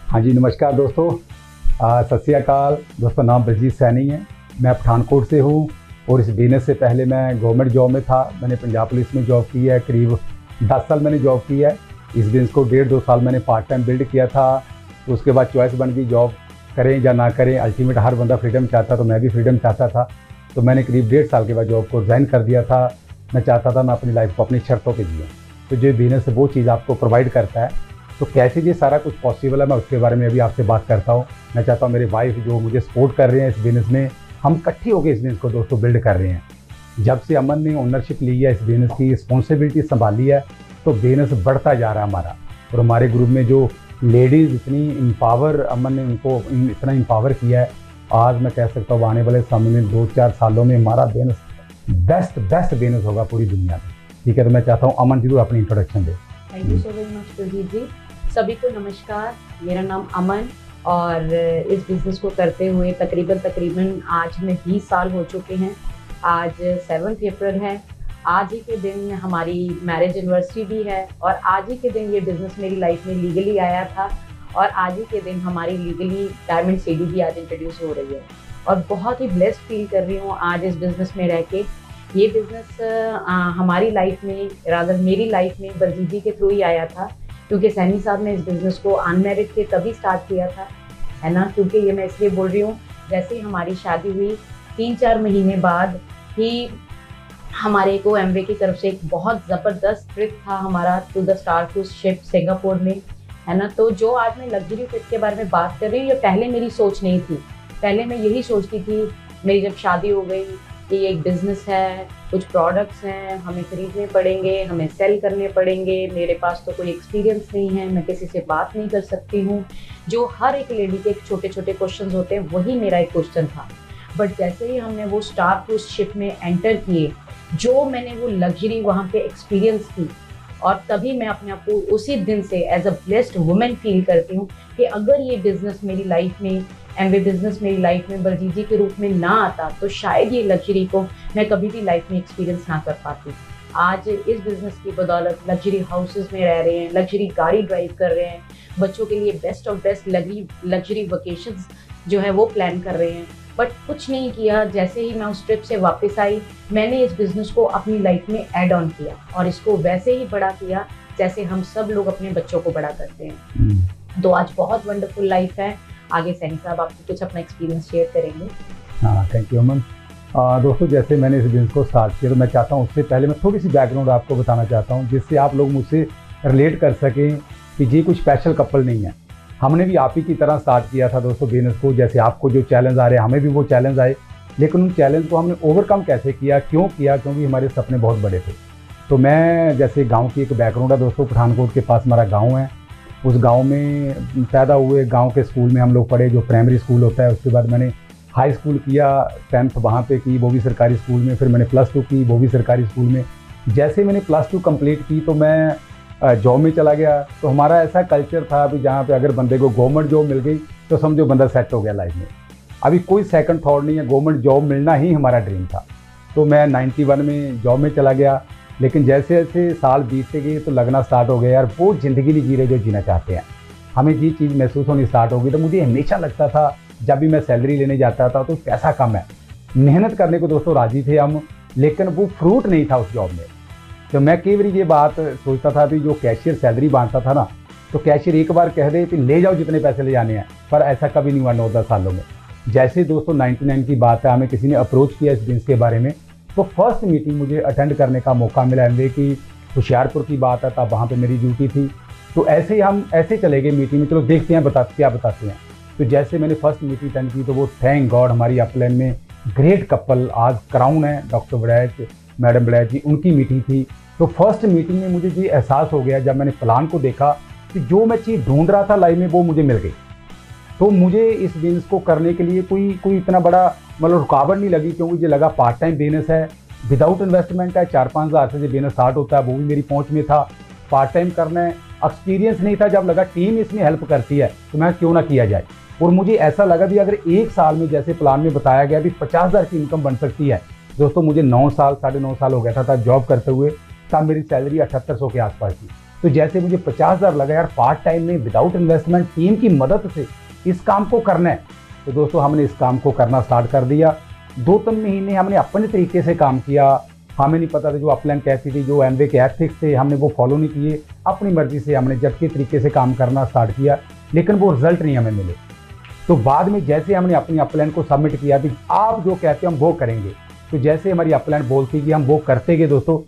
हाँ जी, नमस्कार दोस्तों। सत श्री अकाल दोस्तों। नाम बलजीत सैनी है। मैं पठानकोट से हूँ और इस बिजनेस से पहले मैं गवर्नमेंट जॉब में था। मैंने पंजाब पुलिस में जॉब की है। करीब 10 साल मैंने जॉब की है। इस बिजनेस को 1.5-2 साल मैंने पार्ट टाइम बिल्ड किया था। उसके बाद चॉइस बन गई, जॉब करें या ना करें। अल्टीमेट हर बंदा फ्रीडम चाहता, तो मैं भी फ्रीडम चाहता था। तो मैंने करीब 1.5 साल के बाद जॉब को रिज़ाइन कर दिया था। मैं चाहता था मैं अपनी लाइफ को अपनी शर्तों पर जीऊँ। तो जो बिजनेस है वो चीज़ आपको प्रोवाइड करता है। तो कैसे ये सारा कुछ पॉसिबल है, मैं उसके बारे में अभी आपसे बात करता हूँ। मैं चाहता हूँ मेरे वाइफ जो मुझे सपोर्ट कर रहे हैं इस बिज़नेस में, हम इकट्ठे होकर इस बिज़नेस को दोस्तों बिल्ड कर रहे हैं। जब से अमन ने ओनरशिप ली है, इस बिज़नेस की रिस्पॉन्सिबिलिटी संभाली है, तो बिज़नेस बढ़ता जा रहा है हमारा। और हमारे ग्रुप में जो लेडीज़ इतनी इम्पावर, अमन ने उनको इतना इम्पावर किया है, आज मैं कह सकता हूँ आने वाले समय में 2-4 सालों में हमारा बिज़नेस बेस्ट बिज़नेस होगा पूरी दुनिया में। ठीक है, तो मैं चाहता हूँ अमन जरूर अपनी इंट्रोडक्शन दे। Thank you so very much Baljeet ji. सभी को नमस्कार। मेरा नाम अमन और इस बिज़नेस को करते हुए तकरीबन आज में 20 साल हो चुके हैं। आज 7 अप्रैल है। आज ही के दिन हमारी मैरिज एनिवर्सरी भी है और आज ही के दिन ये बिज़नेस मेरी लाइफ में लीगली आया था और आज ही के दिन हमारी लीगली डायमंड सीडी भी आज इंट्रोड्यूस हो रही है और बहुत ही ब्लेस्ड फील कर रही हूँ आज इस बिज़नेस में रह के। ये बिज़नेस हमारी लाइफ में, रादर मेरी लाइफ में बलजीत जी के थ्रू ही आया था, क्योंकि सैनी साहब ने इस बिज़नेस को अनमैरिड थे तभी स्टार्ट किया था, है ना। क्योंकि ये मैं इसलिए बोल रही हूँ, जैसे ही हमारी शादी हुई 3-4 महीने बाद ही हमारे को एमवे की तरफ से एक बहुत ज़बरदस्त ट्रिप था हमारा to the star cruise ship Singapore में, है ना। तो जो आज मैं लग्जरी ट्रिप के बारे में बात कर रही हूँ, ये पहले मेरी सोच नहीं थी। पहले मैं यही सोचती थी, मेरी जब शादी हो गई कि ये एक बिज़नेस है, कुछ प्रोडक्ट्स हैं, हमें खरीदने पड़ेंगे, हमें सेल करने पड़ेंगे, मेरे पास तो कोई एक्सपीरियंस नहीं है, मैं किसी से बात नहीं कर सकती हूँ। जो हर एक लेडी के छोटे छोटे क्वेश्चंस होते हैं, वही मेरा एक क्वेश्चन था। बट जैसे ही हमने वो स्टार क्रूज शिप में एंटर किए, जो मैंने वो लग्जरी वहाँ पे एक्सपीरियंस की, और तभी मैं अपने आप को उसी दिन से as a blessed women feel करती हूँ कि अगर ये बिज़नेस मेरी लाइफ में, एमवे बिज़नेस मेरी लाइफ में बलजीत जी के रूप में ना आता, तो शायद ये लग्जरी को मैं कभी भी लाइफ में एक्सपीरियंस ना कर पाती। आज इस बिज़नेस की बदौलत लग्जरी हाउसेस में रह रहे हैं, लग्जरी गाड़ी ड्राइव कर रहे हैं, बच्चों के लिए best of best luxury vacations जो है वो प्लान कर रहे हैं। बट कुछ नहीं किया, जैसे ही मैं उस ट्रिप से वापस आई, मैंने इस बिज़नेस को अपनी लाइफ में ऐड ऑन किया और इसको वैसे ही बड़ा किया जैसे हम सब लोग अपने बच्चों को बड़ा करते हैं। तो आज बहुत वंडरफुल लाइफ है। आगे सैनी साहब आपको कुछ अपना एक्सपीरियंस शेयर करेंगे। हाँ, थैंक यू अमन। दोस्तों, जैसे मैंने इस बिज़नेस को स्टार्ट किया, तो मैं चाहता हूँ उससे पहले मैं थोड़ी सी बैकग्राउंड आपको बताना चाहता हूँ, जिससे आप लोग मुझसे रिलेट कर सकें कि जी कुछ स्पेशल कपल नहीं है। हमने भी आप ही की तरह स्टार्ट किया था दोस्तों बिज़नेस को। जैसे आपको जो चैलेंज आ रहे हैं, हमें भी वो चैलेंज आए, लेकिन उन चैलेंज को हमने ओवरकम कैसे किया, क्यों किया? क्योंकि हमारे सपने बहुत बड़े थे। तो मैं, जैसे गाँव की एक बैकग्राउंड है दोस्तों, पठानकोट के पास हमारा गाँव है। उस गांव में पैदा हुए, गांव के स्कूल में हम लोग पढ़े, जो प्राइमरी स्कूल होता है। उसके बाद मैंने हाई स्कूल किया, 10th वहाँ पे की, वो भी सरकारी स्कूल में। फिर मैंने +2 की, वो भी सरकारी स्कूल में। जैसे मैंने +2 कंप्लीट की तो मैं जॉब में चला गया। तो हमारा ऐसा कल्चर था अभी, जहाँ पे अगर बंदे को गवर्नमेंट जॉब मिल गई तो समझो बंदा सेट हो गया लाइफ में। अभी कोई सेकंड थॉट नहीं है, गवर्नमेंट जॉब मिलना ही हमारा ड्रीम था। तो मैं 91 में जॉब में चला गया। लेकिन जैसे जैसे साल बीतते गए तो लगना स्टार्ट हो गया, यार वो ज़िंदगी नहीं जी रहे जो जीना चाहते हैं। हमें ये चीज़ महसूस होनी स्टार्ट हो गई। तो मुझे हमेशा लगता था, जब भी मैं सैलरी लेने जाता था तो पैसा कम है। मेहनत करने को दोस्तों राज़ी थे हम, लेकिन वो फ्रूट नहीं था उस जॉब में। तो मैं कई बार ये बात सोचता था कि जो कैशियर सैलरी बांटता था ना, तो कैशियर एक बार कह दे कि ले जाओ जितने पैसे ले जाने हैं, पर ऐसा कभी नहीं हुआ 9-10 सालों में। जैसे दोस्तों 99 की बात है, हमें किसी ने अप्रोच किया इस बिज़नेस के बारे में, तो फर्स्ट मीटिंग मुझे अटेंड करने का मौका मिला। एमवे की होशियारपुर की बात है, तब वहाँ पे मेरी ड्यूटी थी। तो ऐसे ही हम ऐसे चले गए मीटिंग में, चलो देखते हैं क्या बताते हैं। तो जैसे मैंने फर्स्ट मीटिंग अटेंड की, तो वो थैंक गॉड हमारी अपलाइन में ग्रेट कपल आज क्राउन है, डॉक्टर बड़ैच, मैडम बड़ैच जी, उनकी मीटिंग थी। तो फर्स्ट मीटिंग में मुझे ये एहसास हो गया, जब मैंने प्लान को देखा कि जो मैं चीज़ ढूंढ रहा था लाइफ में वो मुझे मिल गई। तो मुझे इस बिज़नेस को करने के लिए कोई इतना बड़ा मतलब रुकावट नहीं लगी, क्योंकि मुझे लगा पार्ट टाइम बिज़नेस है, विदाउट इन्वेस्टमेंट है, 4-5 हज़ार से जो बिज़नेस स्टार्ट होता है वो भी मेरी पहुंच में था। पार्ट टाइम करना है, एक्सपीरियंस नहीं था, जब लगा टीम इसमें हेल्प करती है तो मैं क्यों ना किया जाए। और मुझे ऐसा लगा भी अगर 1 साल में, जैसे प्लान में बताया गया भी 50,000 की इनकम बन सकती है। दोस्तों मुझे 9 साल 9.5 साल हो गया था जॉब करते हुए, तब मेरी सैलरी 7800 के आसपास थी। तो जैसे मुझे 50,000 लगा यार पार्ट टाइम में विदाउट इन्वेस्टमेंट टीम की मदद से इस काम को करना है, तो दोस्तों हमने इस काम को करना स्टार्ट कर दिया। 2-3 महीने हमने अपने तरीके से काम किया। हमें नहीं पता था जो अपलाइन कहती थी, जो एमवे के एथिक्स थे, हमने वो फॉलो नहीं किए। अपनी मर्जी से हमने जब के तरीके से काम करना स्टार्ट किया, लेकिन वो रिजल्ट नहीं हमें मिले। तो बाद में जैसे हमने अपनी अपलाइन को सबमिट किया कि आप जो कहते हैं हम वो करेंगे, तो जैसे हमारी अपलाइन बोलती कि हम वो करते गए दोस्तों,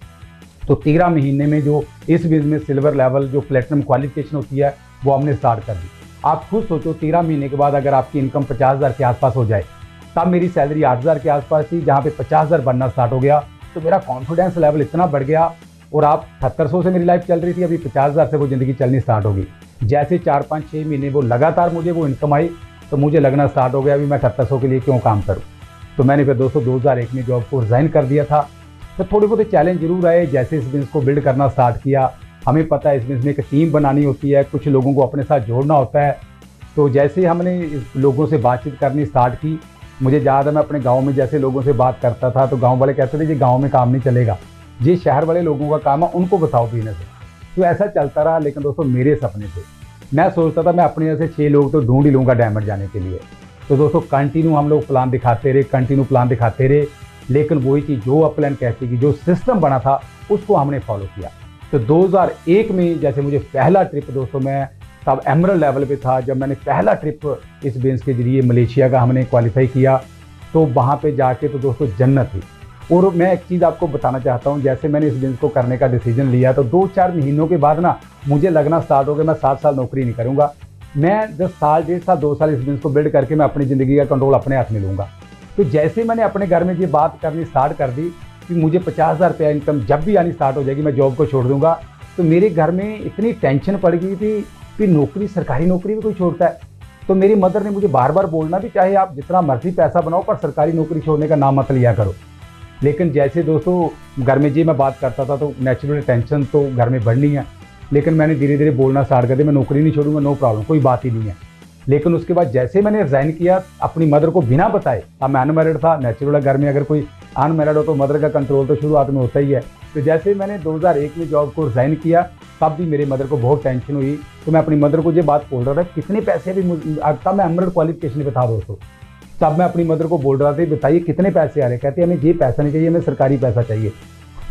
तो 13 महीने में जो इस बिजनेस में सिल्वर लेवल जो प्लेटिनम क्वालिफिकेशन होती है वो हमने स्टार्ट कर दी। आप खुद सोचो 13 महीने के बाद अगर आपकी इनकम 50,000 के आसपास हो जाए, तब मेरी सैलरी 8,000 के आसपास थी, जहाँ पे 50,000 बनना स्टार्ट हो गया, तो मेरा कॉन्फिडेंस लेवल इतना बढ़ गया। और आप 7800 से मेरी लाइफ चल रही थी, अभी 50,000 से वो ज़िंदगी चलनी स्टार्ट होगी। जैसे 4-5-6 महीने वो लगातार मुझे वो इनकम आई, तो मुझे लगना स्टार्ट हो गया अभी मैं 7800 के लिए क्यों काम करूँ। तो मैंने फिर दोस्तों 2001 में जॉब को रिज़ाइन कर दिया था। तो थोड़े बहुत चैलेंज जरूर आए, जैसे इस बिजनेस को बिल्ड करना स्टार्ट किया। हमें पता है इस बिजनेस में एक टीम बनानी होती है, कुछ लोगों को अपने साथ जोड़ना होता है। तो जैसे हमने इस लोगों से बातचीत करनी स्टार्ट की, मुझे याद है मैं अपने गांव में जैसे लोगों से बात करता था, तो गांव वाले कहते थे कि गांव में काम नहीं चलेगा, ये शहर वाले लोगों का काम है, उनको बताओ बिजनेस है। तो ऐसा चलता रहा। लेकिन दोस्तों मेरे सपने थे, मैं सोचता था मैं अपने जैसे 6 लोग तो ढूंढ ही लूँगा डायमंड जाने के लिए। तो दोस्तों कंटिन्यू हम लोग प्लान दिखाते रहे, कंटिन्यू प्लान दिखाते रहे, लेकिन वही चीज़ जो अपलाइन कहती कि जो सिस्टम बना था उसको हमने फॉलो किया। तो 2001 में जैसे मुझे पहला ट्रिप, दोस्तों मैं तब एमरल्ड लेवल पे था, जब मैंने पहला ट्रिप इस बिजनेस के जरिए मलेशिया का हमने क्वालिफाई किया, तो वहाँ पे जाके तो दोस्तों जन्नत थी। और मैं एक चीज़ आपको बताना चाहता हूँ, जैसे मैंने इस बिजनेस को करने का डिसीजन लिया, तो 2-4 महीनों के बाद ना मुझे लगना स्टार्ट हो गया मैं 7 साल नौकरी नहीं करूँगा, मैं 10 साल 1.5 साल 2 साल इस बिजनेस को बिल्ड करके मैं अपनी ज़िंदगी का कंट्रोल अपने हाथ में लूँगा। तो जैसे मैंने अपने घर में ये बात करनी स्टार्ट कर दी कि मुझे 50,000 रुपया इनकम जब भी आनी स्टार्ट हो जाएगी मैं जॉब को छोड़ दूंगा, तो मेरे घर में इतनी टेंशन पड़ गई थी कि नौकरी, सरकारी नौकरी भी कोई छोड़ता है। तो मेरी मदर ने मुझे बार बार बोलना भी, चाहे आप जितना मर्जी पैसा बनाओ पर सरकारी नौकरी छोड़ने का नाम मत लिया करो। लेकिन जैसे दोस्तों घर में जी मैं बात करता था, तो नेचुरली टेंशन तो घर में बढ़नी है। लेकिन मैंने धीरे धीरे बोलना स्टार्ट कर दिया, मैं नौकरी नहीं छोड़ूंगा, नो प्रॉब्लम, कोई बात ही नहीं है। लेकिन उसके बाद जैसे मैंने रिजाइन किया अपनी मदर को बिना बताए, अब मैं अनमैरिड था, नेचुरल घर में अगर कोई अनमैरिड हो तो मदर का कंट्रोल तो शुरुआत में होता ही है। तो जैसे मैंने 2001 में जॉब को रिजाइन किया, तब भी मेरी मदर को बहुत टेंशन हुई। तो मैं अपनी मदर को ये बात बोल रहा था कितने पैसे भी, तब मैं एमरल्ड क्वालिफिकेशन पे था दोस्तों, तब मैं अपनी मदर को बोल रहा था बताइए कितने पैसे आ रहे, कहते हमें ये पैसा नहीं चाहिए, हमें सरकारी पैसा चाहिए।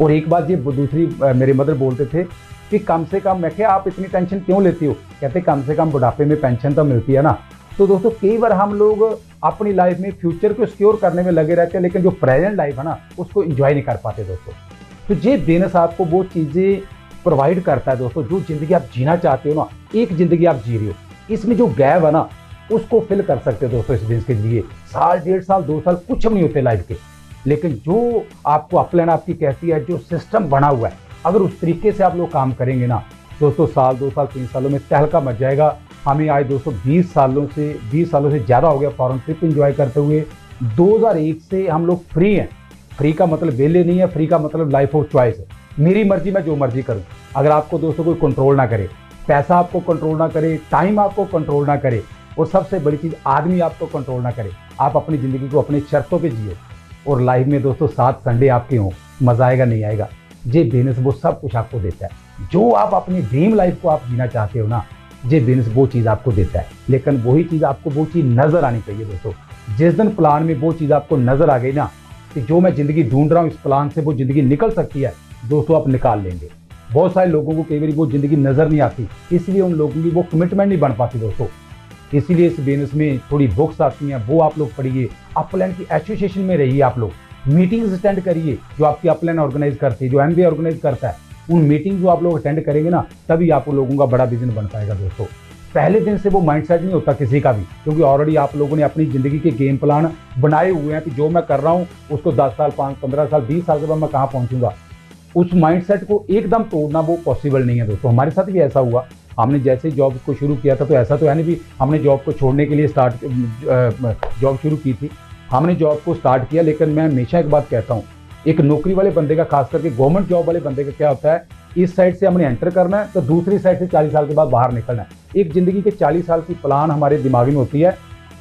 और एक बात ये दूसरी मेरे मदर बोलते थे कि कम से कम, मैं क्या आप इतनी टेंशन क्यों लेती हो, कहते कम से कम बुढ़ापे में पेंशन तो मिलती है ना। तो दोस्तों कई बार हम लोग अपनी लाइफ में फ्यूचर को सिक्योर करने में लगे रहते हैं, लेकिन जो प्रेजेंट लाइफ है ना उसको एंजॉय नहीं कर पाते दोस्तों। तो ये बिजनेस आपको वो चीज़ें प्रोवाइड करता है दोस्तों, जो ज़िंदगी आप जीना चाहते हो ना, एक ज़िंदगी आप जी रहे हो, इसमें जो गैप है ना उसको फिल कर सकते हो दोस्तों। इस बिजनेस के लिए साल, 1.5 साल, 2 साल कुछ नहीं होते लाइफ के, लेकिन जो आपको अपलाइन आपकी कहती है, जो सिस्टम बना हुआ है, अगर उस तरीके से आप लोग काम करेंगे ना दोस्तों, साल, 2 साल, 3 सालों में तहलका मच जाएगा। हमें आज दोस्तों 20 सालों से ज़्यादा हो गया फॉरेन ट्रिप एंजॉय करते हुए। 2001 से हम लोग फ्री हैं। फ्री का मतलब वेले नहीं है, फ्री का मतलब लाइफ ऑफ चॉइस है। मेरी मर्जी, मैं जो मर्जी करूं। अगर आपको दोस्तों कोई कंट्रोल ना करे, पैसा आपको कंट्रोल ना करे, टाइम आपको कंट्रोल ना करे, और सबसे बड़ी चीज़ आदमी आपको कंट्रोल ना करे, आप अपनी ज़िंदगी को अपनी शर्तों पे जिए और लाइफ में दोस्तों 7 संडे आपके हों, मज़ा आएगा नहीं आएगा। ये बिजनेस वो सब कुछ आपको देता है। जो आप अपनी ड्रीम लाइफ को आप जीना चाहते हो ना, ये बिजनेस वो चीज़ आपको देता है। लेकिन वही चीज़ आपको वो चीज़ नज़र आनी चाहिए दोस्तों। जिस दिन प्लान में वो चीज़ आपको नज़र आ गई ना कि जो मैं ज़िंदगी ढूंढ रहा हूँ, इस प्लान से वो ज़िंदगी निकल सकती है दोस्तों, आप निकाल लेंगे। बहुत सारे लोगों को कई बार वो ज़िंदगी नज़र नहीं आती, इसलिए उन लोगों की वो कमिटमेंट नहीं बन पाती दोस्तों। इसीलिए इस बिजनेस में थोड़ी बुक्स आती हैं, वो आप लोग पढ़िए। अपलाइन की एसोसिएशन में रहिए, आप लोग मीटिंग्स अटेंड करिए जो आपकी अपलाइन ऑर्गेनाइज करती है, जो एमबीए ऑर्गेनाइज करता है। उन मीटिंग जो आप लोग अटेंड करेंगे ना, तभी आप लोगों का बड़ा बिजनेस बन पाएगा दोस्तों। पहले दिन से वो माइंडसेट नहीं होता किसी का भी, क्योंकि ऑलरेडी आप लोगों ने अपनी ज़िंदगी के गेम प्लान बनाए हुए हैं कि जो मैं कर रहा हूँ उसको 10 साल, 5, 15 साल, 20 साल के बाद मैं कहाँ पहुँचूंगा। उस माइंडसेट को एकदम तोड़ना वो पॉसिबल नहीं है दोस्तों। हमारे साथ भी ऐसा हुआ। हमने जैसे जॉब को शुरू किया था, तो ऐसा तो है नहीं भी हमने जॉब को छोड़ने के लिए जॉब शुरू की थी। हमने जॉब को स्टार्ट किया, लेकिन मैं हमेशा एक बात कहता हूँ, एक नौकरी वाले बंदे का, खास करके गवर्नमेंट जॉब वाले बंदे का क्या होता है, इस साइड से हमने एंटर करना है तो दूसरी साइड से 40 साल के बाद बाहर निकलना है। एक ज़िंदगी के 40 साल की प्लान हमारे दिमाग में होती है,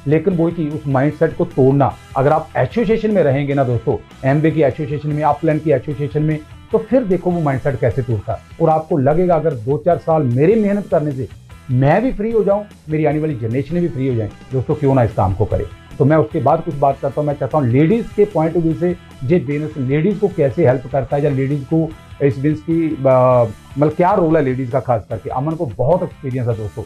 लेकिन वही चीज़ उस माइंडसेट को तोड़ना। अगर आप एसोसिएशन में रहेंगे ना दोस्तों, एमबीए की एसोसिएशन में, अपलाइन की एसोसिएशन में, तो फिर देखो वो माइंडसेट कैसे टूटता है। और आपको लगेगा अगर 2-4 साल मेरी मेहनत करने से मैं भी फ्री हो जाऊं, मेरी आने वाली जनरेशन भी फ्री हो जाए, दोस्तों क्यों ना इस काम को करें। तो मैं उसके बाद कुछ बात करता हूँ। मैं चाहता हूँ लेडीज़ के पॉइंट ऑफ व्यू से ये बिजनेस लेडीज़ को कैसे हेल्प करता है, या लेडीज़ को इस बिजनेस की मतलब क्या रोल है लेडीज़ का खास करके। अमन को बहुत एक्सपीरियंस है दोस्तों।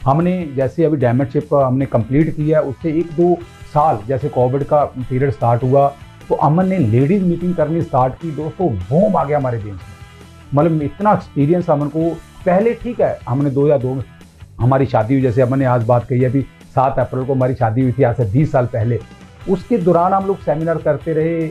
हमने जैसे अभी डायमंडशिप हमने कंप्लीट किया, उससे 1-2 साल जैसे कोविड का पीरियड स्टार्ट हुआ तो अमन ने लेडीज़ मीटिंग करनी स्टार्ट की दोस्तों, बूम आ गया हमारे बिजनेस में। मतलब इतना एक्सपीरियंस अमन को। पहले ठीक है हमने 2002 में हमारी शादी हुई, जैसे अमन ने आज बात कही है, अभी 7 अप्रैल को हमारी शादी हुई थी आज से 20 साल पहले। उसके दौरान हम लोग सेमिनार करते रहे,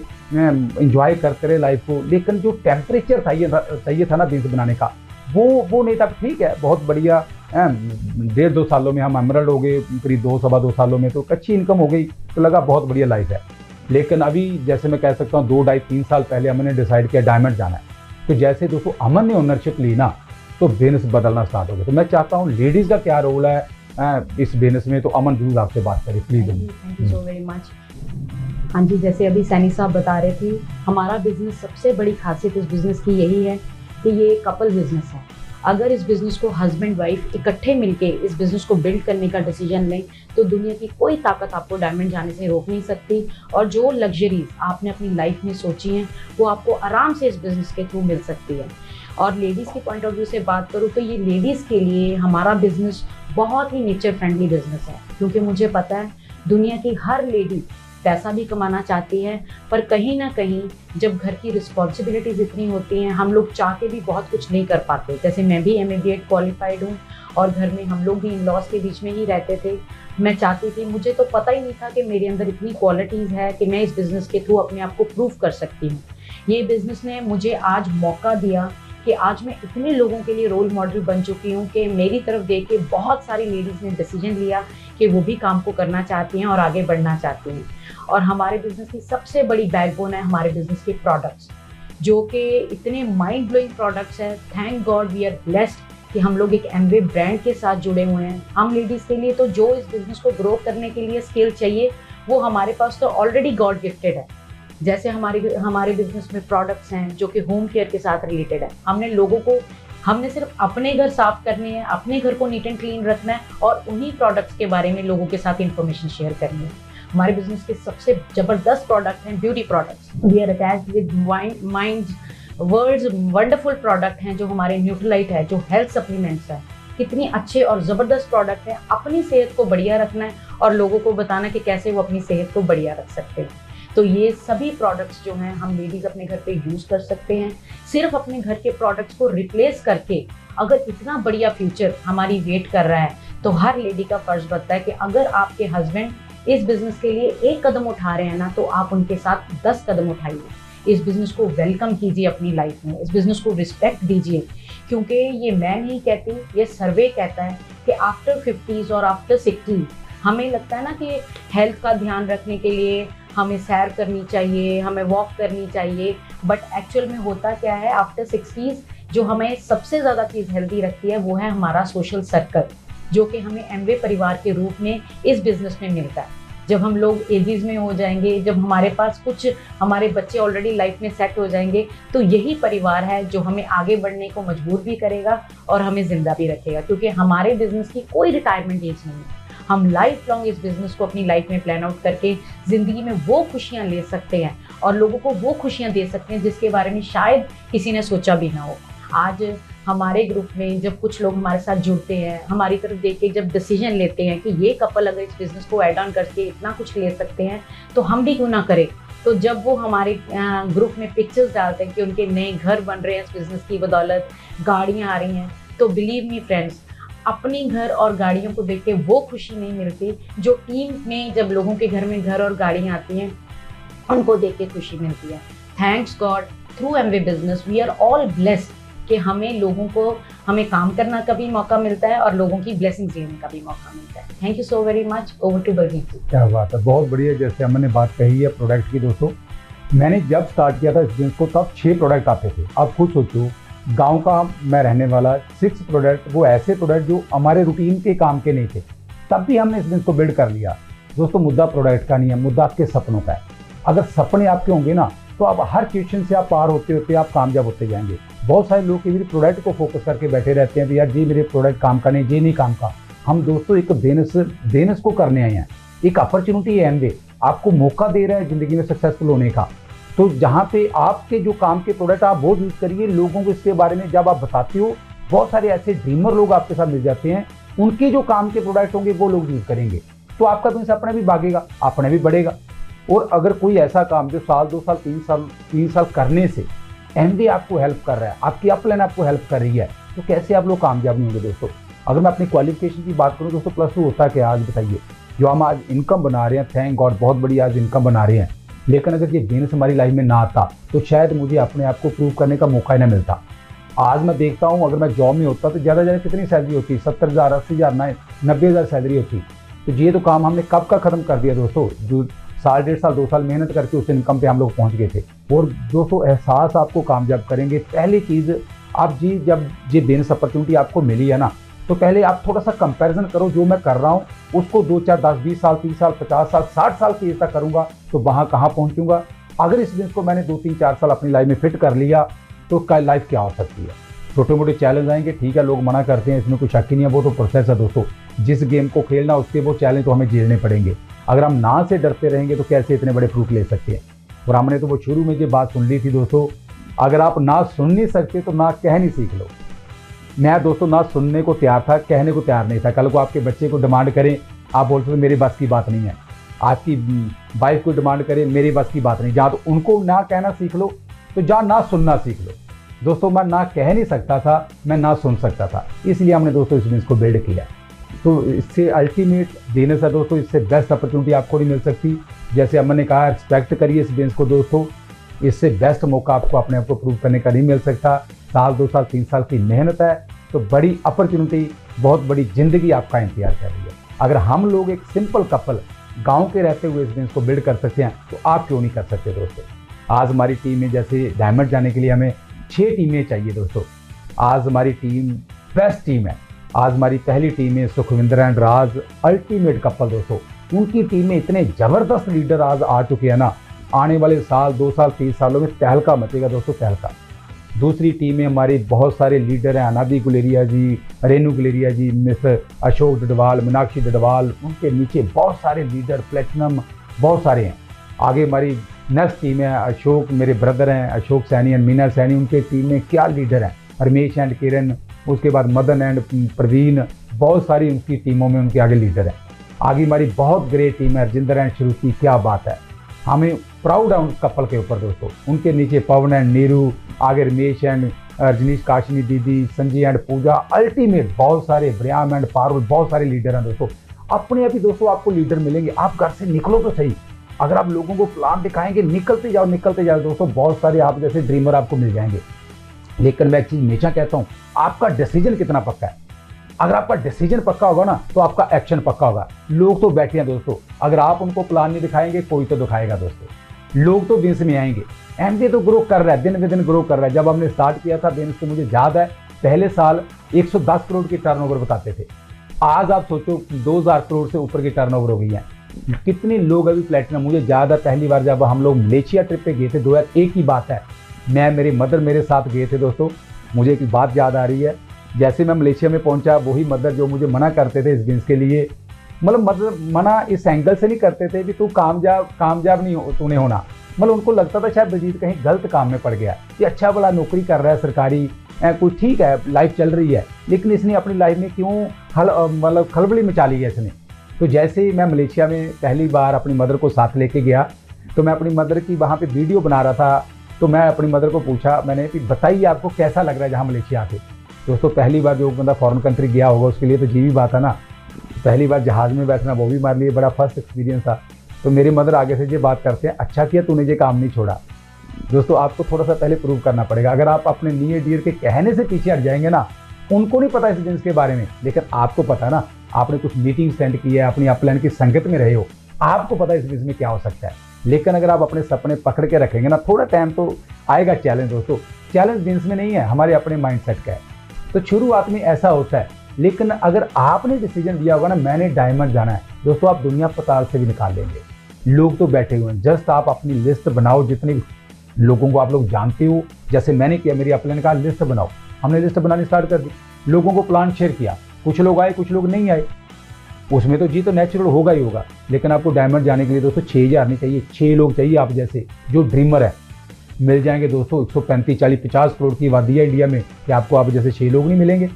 इंजॉय करते रहे लाइफ को, लेकिन जो टेम्परेचर चाहिए था ना बिजनेस बनाने का, वो नहीं था। ठीक है बहुत बढ़िया, 1.5-2 सालों में हम एमरल्ड हो गए, करीब 2-2.25 सालों में तो अच्छी इनकम हो गई, तो लगा बहुत बढ़िया लाइफ है। लेकिन अभी जैसे मैं कह सकता हूँ 2-2.5-3 साल पहले हमने डिसाइड किया डायमंड जाना है। तो जैसे दोस्तों अमन ने ओनरशिप ली ना, तो बिजनेस बदलना स्टार्ट हो गया। तो मैं चाहता हूँ लेडीज़ का क्या रोल है इस बिजनेस में, तो अमन जरूर आपसे बात करें please. Thank you so very much. हाँ जी, जैसे अभी सैनी साहब बता रहे थे, हमारा बिजनेस सबसे बड़ी खासियत इस बिजनेस की यही है कि ये कपल बिजनेस है। अगर इस बिजनेस को हस्बैंड वाइफ इकट्ठे मिलके इस बिजनेस को बिल्ड करने का डिसीजन लें तो दुनिया की कोई ताकत आपको डायमंड जाने से रोक नहीं सकती। और जो लग्जरीज आपने अपनी लाइफ में सोची हैं वो आपको आराम से इस बिजनेस के थ्रू मिल सकती है। और लेडीज़ के पॉइंट ऑफ व्यू से बात करूँ तो ये लेडीज़ के लिए हमारा बिजनेस बहुत ही नेचर फ्रेंडली बिजनेस है, क्योंकि मुझे पता है दुनिया की हर लेडी पैसा भी कमाना चाहती है, पर कहीं ना कहीं जब घर की रिस्पॉन्सिबिलिटीज़ इतनी होती हैं हम लोग चाह के भी बहुत कुछ नहीं कर पाते। जैसे मैं भी MA क्वालिफाइड हूँ और घर में हम लोग भी इन लॉज के बीच में ही रहते थे। मैं चाहती थी, मुझे तो पता ही नहीं था कि मेरे अंदर इतनी क्वालिटीज़ है कि मैं इस बिज़नेस के थ्रू अपने आप को प्रूव कर सकती हूँ। ये बिज़नेस ने मुझे आज मौका दिया कि आज मैं इतने लोगों के लिए रोल मॉडल बन चुकी हूँ कि मेरी तरफ देख के बहुत सारी लेडीज़ ने डिसीजन लिया कि वो भी काम को करना चाहती हैं और आगे बढ़ना चाहती हैं। और हमारे बिज़नेस की सबसे बड़ी बैकबोन है हमारे बिज़नेस के प्रोडक्ट्स, जो कि इतने माइंड ब्लोइंग प्रोडक्ट्स हैं। Thank God we are blessed कि हम लोग एक एमवे ब्रांड के साथ जुड़े हुए हैं। हम लेडीज़ के लिए तो जो इस बिज़नेस को ग्रो करने के लिए स्किल चाहिए वो हमारे पास तो ऑलरेडी गॉड गिफ्टेड है। जैसे हमारे बिजनेस में प्रोडक्ट्स हैं जो कि होम केयर के साथ रिलेटेड है। हमने सिर्फ अपने घर साफ करने हैं, अपने घर को नीट एंड क्लीन रखना है और उन्हीं प्रोडक्ट्स के बारे में लोगों के साथ इंफॉर्मेशन शेयर करनी है। हमारे बिजनेस के सबसे जबरदस्त प्रोडक्ट हैं beauty products. We are attached with mind worlds wonderful product हैं जो हमारे न्यूट्रलाइट है, जो हेल्थ सप्लीमेंट्स है। कितनी अच्छे और ज़बरदस्त प्रोडक्ट है। अपनी सेहत को बढ़िया रखना है और लोगों को बताना कि कैसे वो अपनी सेहत को बढ़िया रख सकते हैं। तो ये सभी प्रोडक्ट्स जो हैं हम लेडीज़ अपने घर पे यूज़ कर सकते हैं। सिर्फ अपने घर के प्रोडक्ट्स को रिप्लेस करके अगर इतना बढ़िया फ्यूचर हमारी वेट कर रहा है तो हर लेडी का फ़र्ज़ बनता है कि अगर आपके हस्बैंड इस बिज़नेस के लिए 1 कदम उठा रहे हैं ना, तो आप उनके साथ 10 कदम उठाइए। इस बिज़नेस को वेलकम कीजिए अपनी लाइफ में, इस बिज़नेस को रिस्पेक्ट दीजिए, क्योंकि ये मैं नहीं कहती, ये सर्वे कहता है कि आफ्टर 50s और आफ्टर 60 हमें लगता है ना कि हेल्थ का ध्यान रखने के लिए हमें सैर करनी चाहिए, हमें वॉक करनी चाहिए, बट एक्चुअल में होता क्या है, आफ्टर 60s जो हमें सबसे ज़्यादा चीज़ हेल्दी रखती है वो है हमारा सोशल सर्कल, जो कि हमें एमवे परिवार के रूप में इस बिज़नेस में मिलता है। जब हम लोग एजेस में हो जाएंगे, जब हमारे पास कुछ हमारे बच्चे ऑलरेडी लाइफ में सेट हो जाएंगे, तो यही परिवार है जो हमें आगे बढ़ने को मजबूर भी करेगा और हमें ज़िंदा भी रखेगा, क्योंकि हमारे बिज़नेस की कोई रिटायरमेंट एज नहीं है। हम लाइफ लॉन्ग इस बिज़नेस को अपनी लाइफ में प्लान आउट करके ज़िंदगी में वो खुशियाँ ले सकते हैं और लोगों को वो खुशियाँ दे सकते हैं जिसके बारे में शायद किसी ने सोचा भी ना हो। आज हमारे ग्रुप में जब कुछ लोग हमारे साथ जुड़ते हैं, हमारी तरफ देख के जब डिसीजन लेते हैं कि ये कपल अगर इस बिज़नेस को ऐड ऑन करके इतना कुछ ले सकते हैं तो हम भी क्यों ना करें, तो जब वो हमारे ग्रुप में पिक्चर्स डालते हैं कि उनके नए घर बन रहे हैं इस बिज़नेस की बदौलत, गाड़ियाँ आ रही हैं, तो बिलीव मी फ्रेंड्स, अपनी घर और गाड़ियों को देख के वो खुशी नहीं मिलती जो टीम में जब लोगों के घर में घर और गाड़ियाँ आती हैं उनको देख के खुशी मिलती है। Thanks God through Amway business we are all blessed कि हमें काम करना का भी मौका मिलता है और लोगों की ब्लेसिंग्स लेने का भी मौका मिलता है। Thank you so very much. Over to Baljeet ji. क्या बात है, बहुत बढ़िया। जैसे हमने बात कही है प्रोडक्ट की, दोस्तों मैंने जब स्टार्ट किया था इस बिजनेस को तब 6 प्रोडक्ट आते थे। आप खुद सोचो, गांव का मैं रहने वाला, 6 प्रोडक्ट, वो ऐसे प्रोडक्ट जो हमारे रूटीन के काम के नहीं थे, तब भी हमने इस बिजनेस को बिल्ड कर लिया। दोस्तों मुद्दा प्रोडक्ट का नहीं है, मुद्दा आपके सपनों का है। अगर सपने आपके होंगे ना तो आप हर क्वेश्चन से आप पार होते होते आप कामयाब होते जाएंगे। बहुत सारे लोग केवल प्रोडक्ट को फोकस करके बैठे रहते हैं कि यार जी मेरे प्रोडक्ट काम का नहीं, ये नहीं काम का। हम दोस्तों एक बिजनेस को करने आए हैं, एक अपॉर्चुनिटी है एमवे आपको मौका दे रहा है ज़िंदगी में सक्सेसफुल होने का। तो जहाँ पे आपके जो काम के प्रोडक्ट आप वो यूज़ करिए, लोगों को इसके बारे में जब आप बताते हो, बहुत सारे ऐसे ड्रीमर लोग आपके साथ मिल जाते हैं, उनके जो काम के प्रोडक्ट होंगे वो लोग यूज़ करेंगे, तो आपका बिजनेस अपने भी भागेगा, अपने भी बढ़ेगा। और अगर कोई ऐसा काम जो साल 2 साल 3 साल करने से एमवे आपको हेल्प कर रहा है, आपकी अपलाइन आपको हेल्प कर रही है, तो कैसे आप लोग कामयाब नहीं होंगे दोस्तों। अगर मैं अपनी क्वालिफिकेशन की बात करूँ दोस्तों, +2 होता क्या आज बताइए, जो हम आज इनकम बना रहे हैं, थैंक गॉड बहुत बड़ी आज इनकम बना रहे हैं, लेकिन अगर ये बिजनेस हमारी लाइफ में ना आता तो शायद मुझे अपने आप को प्रूव करने का मौका ही ना मिलता। आज मैं देखता हूँ अगर मैं जॉब में होता तो ज़्यादा कितनी सैलरी होती, 70,000 80,000 90,000 सैलरी होती। तो ये तो काम हमने कब का ख़त्म कर दिया दोस्तों, जो साल 1.5 साल 2 साल मेहनत करके उस इनकम पे हम लोग पहुँच गए थे। और दोस्तों एहसास आपको कामयाब करेंगे। पहली चीज़ आप जी जब ये बिजनेस अपॉर्चुनिटी आपको मिली है ना, तो पहले आप थोड़ा सा कंपैरिजन करो, जो मैं कर रहा हूँ उसको 2 4 10 20 साल 30 साल 50 साल 60 साल की एज तक करूँगा तो वहाँ कहाँ पहुँचूंगा। अगर इस बिजनेस को मैंने 2 3 4 साल अपनी लाइफ में फिट कर लिया तो कल लाइफ क्या हो सकती है। छोटे मोटे चैलेंज आएंगे, ठीक है, लोग मना करते हैं, इसमें कोई शक ही नहीं है, वो तो प्रोसेस है दोस्तों। जिस गेम को खेलना उसके वो चैलेंज तो हमें झेलने पड़ेंगे। अगर हम ना से डरते रहेंगे तो कैसे इतने बड़े फ्रूट ले सकते हैं। और हमने तो वो शुरू में ये बात सुन ली थी दोस्तों, अगर आप ना सुन नहीं सकते तो ना कह नहीं सीख लो। मैं दोस्तों ना सुनने को तैयार था, कहने को तैयार नहीं था। कल को आपके बच्चे को डिमांड करें, आप बोलते हो मेरे बस की बात नहीं है, आपकी वाइफ को डिमांड करें, मेरे बस की बात नहीं, जहाँ तो उनको ना कहना सीख लो, तो जहाँ ना सुनना सीख लो। दोस्तों मैं ना कह नहीं सकता था, मैं ना सुन सकता था, इसलिए हमने दोस्तों इस बिजनेस को बिल्ड किया। तो इससे अल्टीमेट बिजनेस है दोस्तों, इससे बेस्ट अपॉर्चुनिटी आपको नहीं मिल सकती। जैसे हमने कहा रिस्पेक्ट करिए इस बिजनेस को दोस्तों, इससे बेस्ट मौका आपको अपने आप को प्रूव करने का नहीं मिल सकता। साल 2 साल 3 साल की मेहनत है तो बड़ी अपॉर्चुनिटी, बहुत बड़ी ज़िंदगी आपका इंतजार कर रही है। अगर हम लोग एक सिंपल कपल गांव के रहते हुए इस बिजनेस को बिल्ड कर सकते हैं तो आप क्यों नहीं कर सकते दोस्तों। आज हमारी टीम में जैसे डायमंड जाने के लिए हमें 6 टीमें चाहिए दोस्तों। आज हमारी टीम बेस्ट टीम है। आज हमारी पहली टीम है Sukhwinder and Raj, ultimate couple दोस्तों। उनकी टीम में इतने ज़बरदस्त लीडर आज आ चुके हैं ना, आने वाले साल 2 साल 30 सालों में तहलका मचेगा दोस्तों, तहलका। दूसरी टीम में हमारे बहुत सारे लीडर हैं, अनादि गुलेरिया जी, रेनू गुलेरिया जी, मिस्टर अशोक डडवाल, मीनाक्षी डडवाल, उनके नीचे बहुत सारे लीडर, प्लेटिनम बहुत सारे हैं। आगे हमारी नेक्स्ट टीम है अशोक, मेरे ब्रदर हैं अशोक सैनी एंड मीना सैनी, उनके टीम में क्या लीडर हैं, रमेश एंड किरण, उसके बाद मदन एंड प्रवीण, बहुत सारी उनकी टीमों में उनके आगे लीडर हैं। आगे हमारी बहुत ग्रेट टीम है रजिंदर एंड श्रुति, क्या बात है, हमें प्राउड है उन कपल के ऊपर दोस्तों। उनके नीचे पवन एंड नीरू, आगे रमेश एंड रजनीश काशनी दीदी, संजय एंड पूजा, अल्टीमेट बहुत सारे ब्रयाम एंड पारुल, बहुत सारे लीडर हैं दोस्तों। अपने आप ही दोस्तों आपको लीडर मिलेंगे, आप घर से निकलो तो सही। अगर आप लोगों को प्लान दिखाएंगे, निकलते जाओ दोस्तों, बहुत सारे आप जैसे ड्रीमर आपको मिल जाएंगे। लेकिन मैं एक चीज़ हमेशा कहता हूँ, आपका डिसीजन कितना पक्का है। अगर आपका डिसीजन पक्का होगा ना तो आपका एक्शन पक्का होगा। लोग तो बैठे हैं दोस्तों, अगर आप उनको प्लान नहीं दिखाएंगे कोई तो दिखाएगा दोस्तों। लोग तो बिजनेस में आएंगे, एमबीए तो ग्रो कर रहा है, दिन ब दिन ग्रो कर रहा है। जब हमने स्टार्ट किया था बिजनेस तो मुझे याद है पहले साल 110 करोड़ की टर्नओवर बताते थे। आज आप सोचो 2000 करोड़ से ऊपर की टर्नओवर हो गई है। कितने लोग अभी प्लेटिनम, मुझे याद है पहली बार जब हम लोग मलेशिया ट्रिप पे गए थे, 2001 की बात है, मैं मेरी मदर मेरे साथ गए थे दोस्तों। मुझे एक बात याद आ रही है, जैसे मैं मलेशिया में पहुंचा, वही मदर जो मुझे मना करते थे इस बिजनेस के लिए, मतलब मदर मना इस एंगल से नहीं करते थे कि तू कामयाब नहीं हो, तूने होना, मतलब उनको लगता था शायद बलजीत कहीं गलत काम में पड़ गया, कि अच्छा भला नौकरी कर रहा है सरकारी, कुछ ठीक है, लाइफ चल रही है, लेकिन इसने अपनी लाइफ में क्यों मतलब खलबली मचा ली है इसने। तो जैसे ही मैं मलेशिया में पहली बार अपनी मदर को साथ लेके गया, तो मैं अपनी मदर की वहाँ पे वीडियो बना रहा था, तो मैं अपनी मदर को पूछा, मैंने कि बताइए आपको कैसा लग रहा है जहाँ मलेशिया आके। दोस्तों पहली बार जो बंदा फॉरेन कंट्री गया होगा उसके लिए तो जीवी बात है ना, पहली बार जहाज़ में बैठना वो भी हमारे लिए बड़ा फर्स्ट एक्सपीरियंस था। तो मेरी मदर आगे से ये बात करते हैं, अच्छा किया तूने ये काम नहीं छोड़ा। दोस्तों आपको थोड़ा सा पहले प्रूव करना पड़ेगा। अगर आप अपने नियर डियर के कहने से पीछे हट जाएंगे ना, उनको नहीं पता इस बिजनेस के बारे में, लेकिन आपको पता ना, आपने कुछ मीटिंग अटेंड की है, अपनी अपलाइन की संगत में रहे हो, आपको पता इस बिजनेस में क्या हो सकता है। लेकिन अगर आप अपने सपने पकड़ के रखेंगे ना, थोड़ा टाइम तो आएगा चैलेंज दोस्तों। चैलेंज बिजनेस में नहीं है, हमारे अपने माइंडसेट का है। तो शुरुआत में ऐसा होता है, लेकिन अगर आपने डिसीजन लिया होगा ना मैंने डायमंड जाना है, दोस्तों आप दुनिया पताल से भी निकाल लेंगे। लोग तो बैठे हुए हैं, जस्ट आप अपनी लिस्ट बनाओ, जितनी लोगों को आप लोग जानते हो, जैसे मैंने किया, मेरी अपने ने कहा लिस्ट बनाओ, हमने लिस्ट बनानी स्टार्ट कर दी, लोगों को प्लान शेयर किया, कुछ लोग आए कुछ लोग नहीं आए, उसमें तो जी तो नेचुरल होगा ही होगा। लेकिन आपको डायमंड जाने के लिए दोस्तों 6000 नहीं चाहिए, 6 लोग चाहिए आप जैसे जो ड्रीमर है। मिल जाएंगे दोस्तों 135 40 50 करोड़ की आबादी है इंडिया में, कि आपको आप जैसे 6 लोग नहीं मिलेंगे।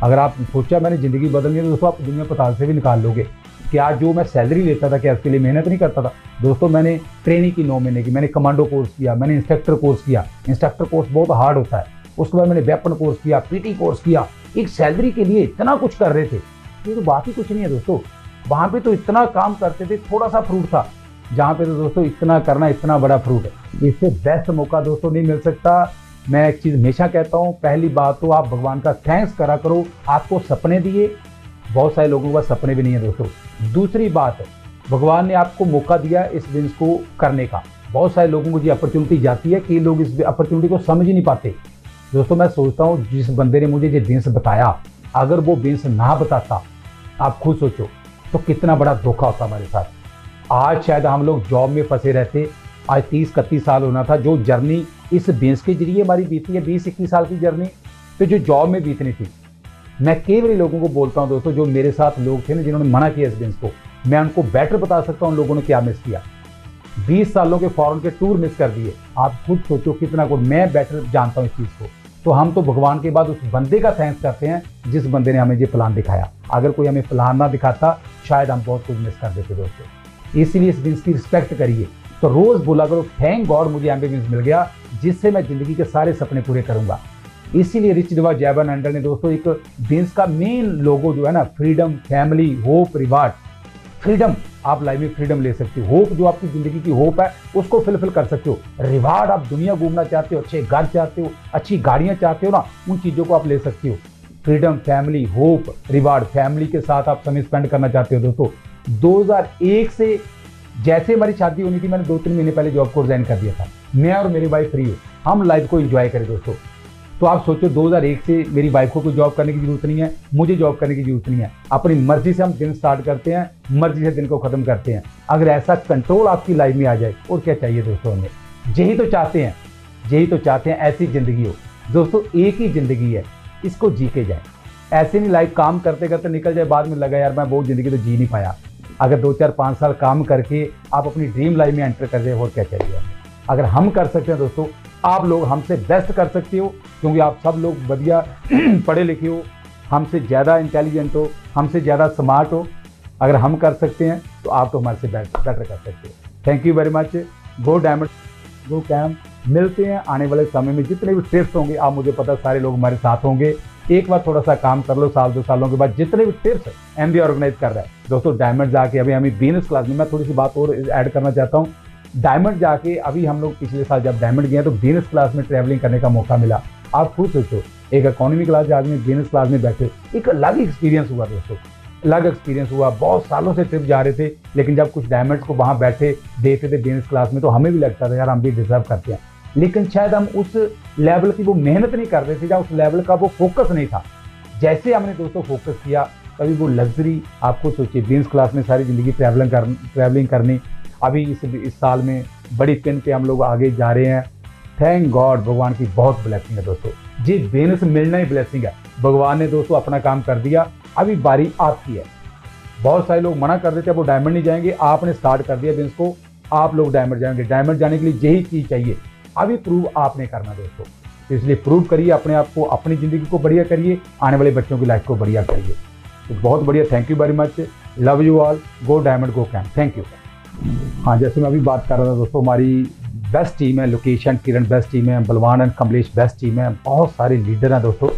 अगर आप सोचा मैंने ज़िंदगी बदलनी है तो दोस्तों आप दुनिया पताल से भी निकाल लोगे। क्या जो मैं सैलरी लेता था क्या उसके लिए मेहनत नहीं करता था दोस्तों? मैंने ट्रेनिंग की 9 महीने की, मैंने कमांडो कोर्स किया, मैंने इंस्ट्रक्टर कोर्स किया। इंस्ट्रक्टर कोर्स बहुत हार्ड होता है। उसके बाद मैंने वेपन कोर्स किया, पीटी कोर्स किया। एक सैलरी के लिए इतना कुछ कर रहे थे, ये तो बात ही कुछ नहीं है दोस्तों। वहाँ पे तो इतना काम करते थे, थोड़ा सा फ्रूट था, जहाँ पे तो दोस्तों इतना करना इतना बड़ा फ्रूट है। इससे बेस्ट मौका दोस्तों नहीं मिल सकता। मैं एक चीज़ हमेशा कहता हूँ, पहली बात तो आप भगवान का थैंक्स करा करो, आपको सपने दिए, बहुत सारे लोगों के पास सपने भी नहीं है दोस्तों। दूसरी बात है, भगवान ने आपको मौका दिया इस बिजनेस को करने का। बहुत सारे लोगों को ये अपॉर्चुनिटी जाती है कि लोग इस अपॉर्चुनिटी को समझ ही नहीं पाते दोस्तों। मैं सोचता हूँ जिस बंदे ने मुझे ये बिजनेस बताया, अगर वो बिजनेस ना बताता, आप खुद सोचो तो कितना बड़ा धोखा होता हमारे साथ। आज शायद हम लोग जॉब में फंसे रहते। आज 30-31 साल होना था। जो जर्नी इस बिजनेस के जरिए हमारी बीती है, 20-21 साल की जर्नी, तो जो जॉब में बीतनी थी, मैं केवल लोगों को बोलता हूं दोस्तों, जो मेरे साथ लोग थे ना जिन्होंने मना किया इस बिजनेस को, मैं उनको बेटर बता सकता हूं उन लोगों ने क्या मिस किया। 20 सालों के फॉरेन के टूर मिस कर दिए। आप खुद सोचो कितना को मैं बेटर जानता हूं इस चीज़ को। तो हम तो भगवान के बाद उस बंदे का थैंक्स करते हैं जिस बंदे ने हमें ये प्लान दिखाया। अगर कोई हमें प्लान ना दिखाता शायद हम बहुत कुछ मिस कर देते दोस्तों। इसीलिए इस बिजनेस की रिस्पेक्ट करिए। तो रोज़ बोला करो थैंक गॉड मुझे एमबी बिजनेस मिल गया, जिससे मैं ज़िंदगी के सारे सपने पूरे करूंगा। इसीलिए रिच डिवा जैबन एंडर ने दोस्तों एक बिजनेस का मेन लोगो जो है ना, freedom, family, hope, reward. Freedom, आप लाइफ में फ्रीडम ले सकते हो। होप, जो आपकी ज़िंदगी की होप है उसको फुलफिल कर सकते हो। रिवार्ड, आप दुनिया घूमना चाहते हो, अच्छे घर चाहते हो, अच्छी गाड़ियाँ चाहते हो ना, उन चीज़ों को आप ले सकते हो। Freedom, family, hope, reward. Family के साथ आप समय स्पेंड करना चाहते हो दोस्तों। 2001 से जैसे हमारी शादी होनी थी, मैंने 2-3 महीने पहले जॉब को रिजाइन कर दिया था। मैं और मेरी वाइफ फ्री हो, हम लाइफ को एंजॉय करें दोस्तों। तो आप सोचो 2001 से मेरी वाइफ को कोई जॉब करने की जरूरत नहीं है, मुझे जॉब करने की जरूरत नहीं है। अपनी मर्जी से हम दिन स्टार्ट करते हैं, मर्जी से दिन को खत्म करते हैं। अगर ऐसा कंट्रोल आपकी लाइफ में आ जाए, और क्या चाहिए दोस्तों हमें? यही तो चाहते हैं, यही तो चाहते हैं, ऐसी जिंदगी हो दोस्तों। एक ही जिंदगी है, इसको जी के जाए। ऐसे नहीं लाइफ काम करते करते निकल जाए, बाद में लगा यार मैं बहुत जिंदगी तो जी नहीं पाया। अगर 2-4-5 साल काम करके आप अपनी ड्रीम लाइफ में एंटर कर जाए, और क्या चाहिए हमें? अगर हम कर सकते हैं दोस्तों, आप लोग हमसे बेस्ट कर सकते हो, क्योंकि आप सब लोग बढ़िया पढ़े लिखे हो, हमसे ज़्यादा इंटेलिजेंट हो, हमसे ज़्यादा स्मार्ट हो। अगर हम कर सकते हैं तो आप तो हमारे से बेटर कर सकते हो। Thank you very much. Go diamond, go cam. मिलते हैं आने वाले समय में। जितने भी टिप्स होंगे, आप मुझे पता सारे लोग हमारे साथ होंगे। एक बार थोड़ा सा काम कर लो, 1-2 सालों के बाद जितने भी टिप्स एमबी ऑर्गेनाइज कर रहा है दोस्तों, डायमंड जाके अभी हमें बिजनेस क्लास में, मैं थोड़ी सी बात और ऐड करना चाहता हूँ। डायमंड जाके अभी हम लोग पिछले साल जब डायमंड गए तो बिजनेस क्लास में ट्रैवलिंग करने का मौका मिला। आप खुद सोचो, एक इकोनॉमी क्लास के आदमी बिजनेस क्लास में बैठे, एक अलग एक्सपीरियंस हुआ दोस्तों, अलग एक्सपीरियंस हुआ। बहुत सालों से ट्रिप जा रहे थे, लेकिन जब कुछ डायमंड्स को वहाँ बैठे देखते थे बिजनेस क्लास में, तो हमें भी लगता था यार हम भी डिजर्व करते हैं। लेकिन शायद हम उस लेवल की वो मेहनत नहीं कर रहे थे, या उस लेवल का वो फोकस नहीं था। जैसे हमने दोस्तों फोकस किया, तभी वो लग्जरी, आपको सोचिए बिजनेस क्लास में सारी ज़िंदगी ट्रैवलिंग करनी। अभी इस साल में बड़ी पिन पे हम लोग आगे जा रहे हैं। थैंक गॉड, भगवान की बहुत ब्लेसिंग है दोस्तों। जी बिजनेस मिलना ही ब्लेसिंग है। भगवान ने दोस्तों अपना काम कर दिया, अभी बारी आपकी है। बहुत सारे लोग मना कर देते हैं वो डायमंड नहीं जाएंगे, आपने स्टार्ट कर दिया बिजनेस को, आप लोग डायमंड जाएंगे। डायमंड जाने के लिए यही चीज़ चाहिए, अभी प्रूव आपने करना दोस्तों। तो इसलिए प्रूव करिए अपने आप को, अपनी ज़िंदगी को बढ़िया करिए, आने वाले बच्चों की लाइफ को बढ़िया करिए। तो बहुत बढ़िया, thank you very much. Love you all. Go diamond, go cam. Thank you. हाँ, जैसे मैं अभी बात कर रहा था दोस्तों, हमारी बेस्ट टीम है, लोकेशन किरण बेस्ट टीम है, बलवान एंड कमलेश बेस्ट टीम है, बहुत सारे लीडर हैं दोस्तों।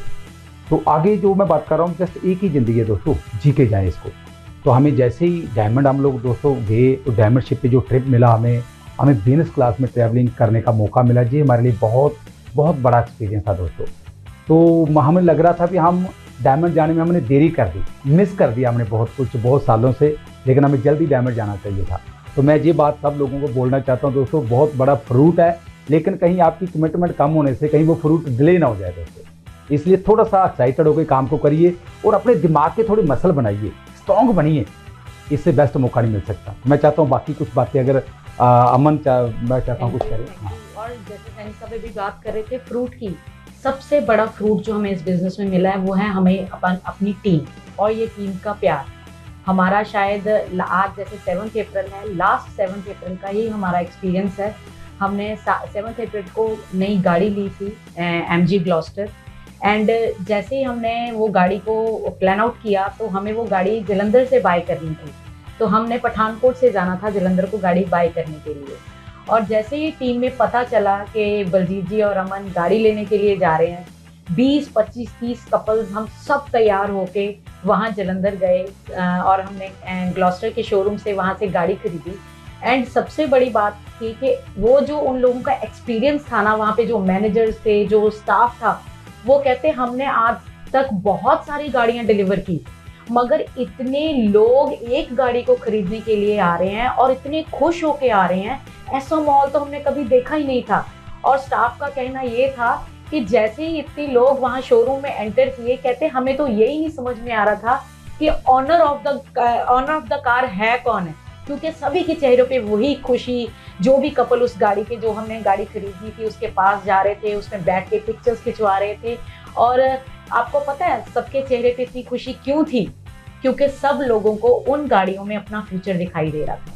तो आगे जो मैं बात कर रहा हूँ, जस्ट एक ही ज़िंदगी है दोस्तों, जी के जाएँ इसको। तो हमें जैसे ही डायमंड हम लोग दोस्तों गए, तो डायमंड शिप पे जो ट्रिप मिला हमें बिजनेस क्लास में ट्रैवलिंग करने का मौका मिला। जी हमारे लिए बहुत बहुत बड़ा एक्सपीरियंस था दोस्तों। तो हमें लग रहा था कि हम डायमंड जाने में हमने देरी कर दी, मिस कर दिया हमने बहुत कुछ बहुत सालों से, लेकिन हमें जल्दी डायमंड जाना चाहिए था। तो मैं ये बात सब लोगों को बोलना चाहता हूँ दोस्तों, बहुत बड़ा फ्रूट है, लेकिन कहीं आपकी कमिटमेंट कम होने से कहीं वो फ्रूट डिले ना हो जाए दोस्तों। इसलिए थोड़ा सा एक्साइटेड होकर काम को करिए और अपने दिमाग के थोड़ी मसल बनाइए, स्ट्रॉन्ग बनिए। इससे बेस्ट मौका नहीं मिल सकता। मैं चाहता हूँ बाकी कुछ बातें अगर अमन मैं चाहता हूँ कुछ करें। और जैसे सैनी साहब अभी बात कर रहे थे फ्रूट की, सबसे बड़ा फ्रूट जो हमें इस बिजनेस में मिला है वो है हमें अपनी टीम और ये टीम का प्यार। हमारा शायद आज जैसे 7 अप्रैल है, लास्ट 7 अप्रैल का ही हमारा एक्सपीरियंस है। हमने 7 अप्रैल को नई गाड़ी ली थी MG ग्लॉस्टर, एंड जैसे ही हमने वो गाड़ी को प्लान आउट किया तो हमें वो गाड़ी जलंधर से बाय करनी थी। तो हमने पठानकोट से जाना था जलंधर को गाड़ी बाय करने के लिए, और जैसे ही टीम में पता चला कि बलजीत जी और अमन गाड़ी लेने के लिए जा रहे हैं, 20, 25, 30 कपल्स हम सब तैयार होके वहाँ जलंधर गए और हमने ग्लॉस्टर के शोरूम से वहाँ से गाड़ी खरीदी। एंड सबसे बड़ी बात थी कि वो जो उन लोगों का एक्सपीरियंस था ना, वहाँ पे जो मैनेजर्स थे, जो स्टाफ था, वो कहते हमने आज तक बहुत सारी गाड़ियाँ डिलीवर की, मगर इतने लोग एक गाड़ी को खरीदने के लिए आ रहे हैं और इतने खुश होके आ रहे हैं, ऐसा माहौल तो हमने कभी देखा ही नहीं था। और स्टाफ का कहना ये था कि जैसे ही इतने लोग वहाँ शोरूम में एंटर किए, कहते हमें तो यही नहीं समझ में आ रहा था कि ऑनर ऑफ द कार है कौन है, क्योंकि सभी के चेहरों पे वही खुशी। जो भी कपल उस गाड़ी के, जो हमने गाड़ी खरीदी थी उसके पास जा रहे थे, उसमें बैठ के पिक्चर्स खिंचवा रहे थे। और आपको पता है सबके चेहरे पे इतनी खुशी क्यों थी? क्योंकि सब लोगों को उन गाड़ियों में अपना फ्यूचर दिखाई दे रहा था,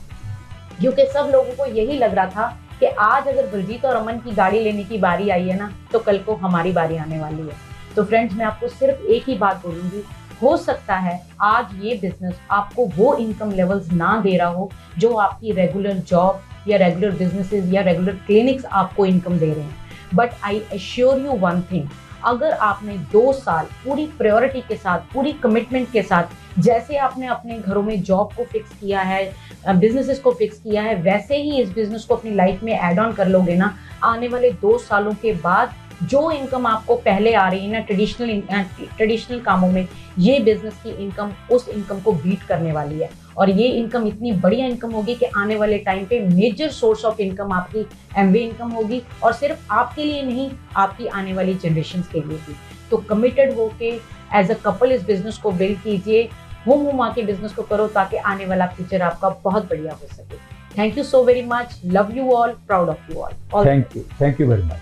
क्योंकि सब लोगों को यही लग रहा था कि आज अगर बलजीत और अमन की गाड़ी लेने की बारी आई है ना, तो कल को हमारी बारी आने वाली है। तो फ्रेंड्स, मैं आपको सिर्फ एक ही बात बोलूंगी, हो सकता है आज ये बिजनेस आपको वो इनकम लेवल्स ना दे रहा हो जो आपकी रेगुलर जॉब या रेगुलर बिजनेसेस या रेगुलर क्लिनिक्स आपको इनकम दे रहे हैं, but I assure you one thing, अगर आपने 2 साल पूरी प्रायोरिटी के साथ, पूरी कमिटमेंट के साथ, जैसे आपने अपने घरों में जॉब को फिक्स किया है, बिजनेसेस को फिक्स किया है, वैसे ही इस बिजनेस को अपनी लाइफ में ऐड ऑन कर लोगे ना, आने वाले 2 सालों के बाद जो इनकम आपको पहले आ रही है ना ट्रेडिशनल कामों में, ये बिजनेस की इनकम उस इनकम को बीट करने वाली है। और ये इनकम इतनी बढ़िया इनकम होगी कि आने वाले टाइम पे मेजर सोर्स ऑफ इनकम आपकी एमवे इनकम होगी, और सिर्फ आपके लिए नहीं, आपकी आने वाली जनरेशन के लिए भी। तो कमिटेड होके एज अ कपल इस बिजनेस को बिल्ड कीजिए, हुम आके बिजनेस को करो, ताकि आने वाला फ्यूचर आपका बहुत बढ़िया हो सके। Thank you so very much, love you all, proud of you all. Thank you very much,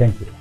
thank you.